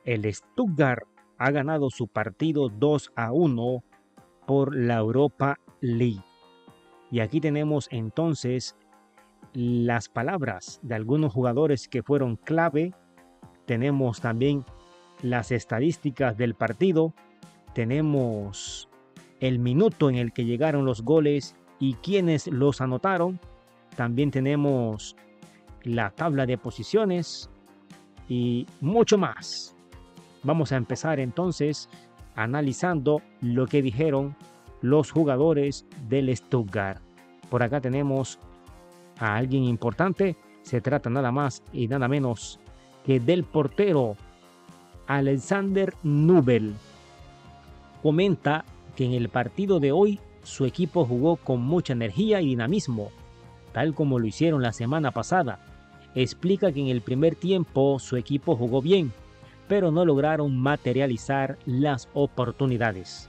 El Stuttgart ha ganado su partido 2-1 por la Europa League. Y aquí tenemos entonces las palabras de algunos jugadores que fueron clave. Tenemos también las estadísticas del partido. Tenemos el minuto en el que llegaron los goles y quienes los anotaron. También tenemos la tabla de posiciones y mucho más. Vamos a empezar entonces analizando lo que dijeron los jugadores del Stuttgart. Por acá tenemos a alguien importante. Se trata nada más y nada menos que del portero Alexander Nubel. Comenta que en el partido de hoy su equipo jugó con mucha energía y dinamismo, tal como lo hicieron la semana pasada. Explica que en el primer tiempo su equipo jugó bien, pero no lograron materializar las oportunidades.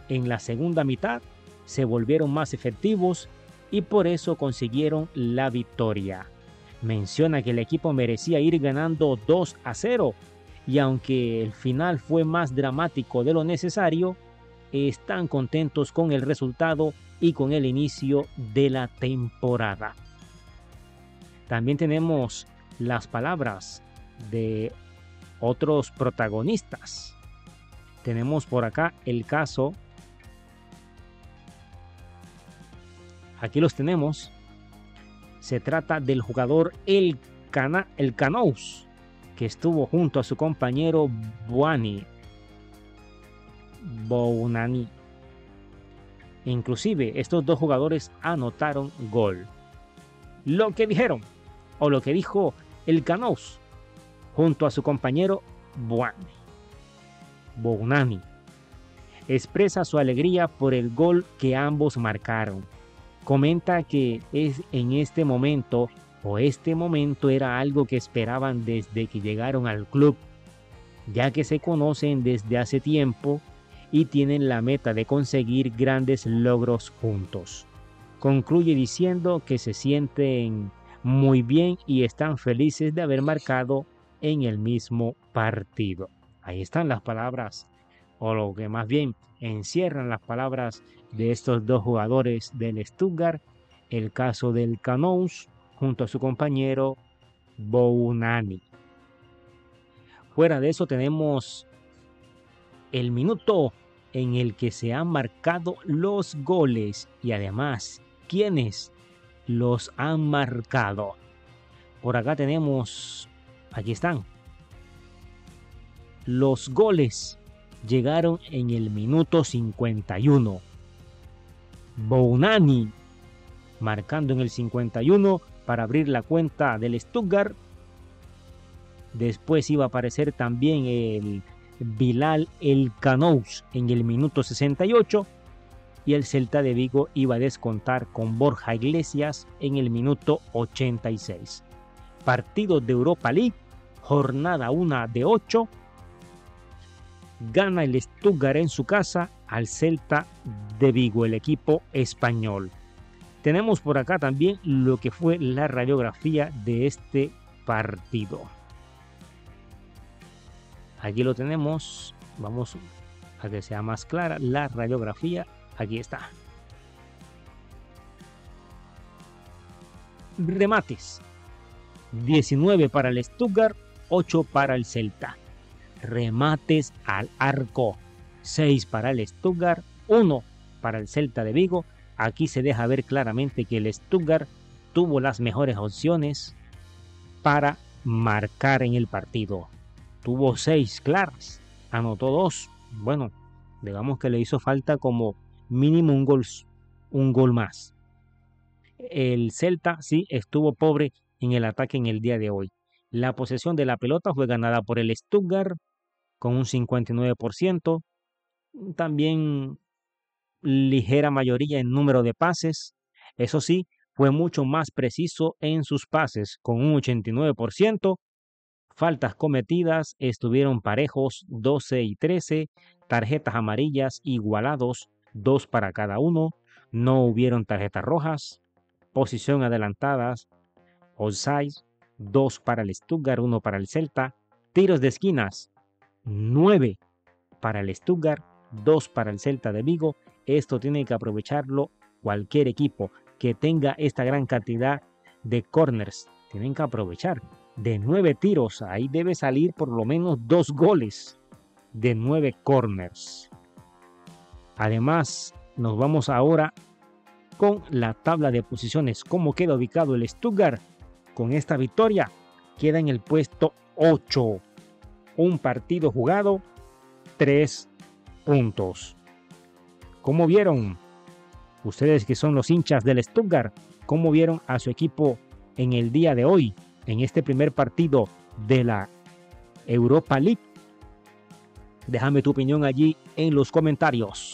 En la segunda mitad se volvieron más efectivos y por eso consiguieron la victoria. Menciona que el equipo merecía ir ganando 2-0 y aunque el final fue más dramático de lo necesario, están contentos con el resultado y con el inicio de la temporada. También tenemos las palabras de otros protagonistas. Tenemos por acá el caso. Aquí los tenemos. Se trata del jugador El Canous, que estuvo junto a su compañero Bounani. Inclusive estos dos jugadores anotaron gol. Lo que dijeron, o lo que dijo El Canous junto a su compañero Bounani, expresa su alegría por el gol que ambos marcaron. Comenta que este momento era algo que esperaban desde que llegaron al club, ya que se conocen desde hace tiempo y tienen la meta de conseguir grandes logros juntos. Concluye diciendo que se sienten muy bien y están felices de haber marcado en el mismo partido. Ahí están las palabras, o lo que más bien encierran las palabras de estos dos jugadores del Stuttgart. El caso del Canous junto a su compañero Bounani. Fuera de eso tenemos el minuto en el que se han marcado los goles y además quiénes los han marcado. Por acá tenemos, aquí están. Los goles llegaron en el minuto 51. Bounani marcando en el 51 para abrir la cuenta del Stuttgart. Después iba a aparecer también el Bilal El Canous en el minuto 68 y el Celta de Vigo iba a descontar con Borja Iglesias en el minuto 86. Partidos de Europa League, jornada 1 de 8. Gana el Stuttgart en su casa al Celta de Vigo, el equipo español. Tenemos por acá también lo que fue la radiografía de este partido. Aquí lo tenemos. Vamos a que sea más clara la radiografía. Aquí está. Remates. 19 para el Stuttgart, 8 para el Celta. Remates al arco. 6 para el Stuttgart, 1 para el Celta de Vigo. Aquí se deja ver claramente que el Stuttgart tuvo las mejores opciones para marcar en el partido. Tuvo 6 claras, anotó 2. Bueno, digamos que le hizo falta como mínimo un gol más. El Celta sí estuvo pobre en el ataque en el día de hoy. La posesión de la pelota fue ganada por el Stuttgart con un 59%. También ligera mayoría en número de pases. Eso sí, fue mucho más preciso en sus pases con un 89%. Faltas cometidas estuvieron parejos, 12 y 13. Tarjetas amarillas igualados, 2 para cada uno. No hubieron tarjetas rojas. Posición adelantadas, offside, 2 para el Stuttgart, 1 para el Celta. Tiros de esquinas, 9 para el Stuttgart, 2 para el Celta de Vigo. Esto tiene que aprovecharlo cualquier equipo que tenga esta gran cantidad de corners. Tienen que aprovechar. De 9 tiros, ahí debe salir por lo menos 2 goles de 9 corners. Además, nos vamos ahora con la tabla de posiciones. ¿Cómo queda ubicado el Stuttgart? Con esta victoria queda en el puesto 8. Un partido jugado, 3 puntos. ¿Cómo vieron ustedes que son los hinchas del Stuttgart? ¿Cómo vieron a su equipo en el día de hoy, en este primer partido de la Europa League? Déjame tu opinión allí en los comentarios.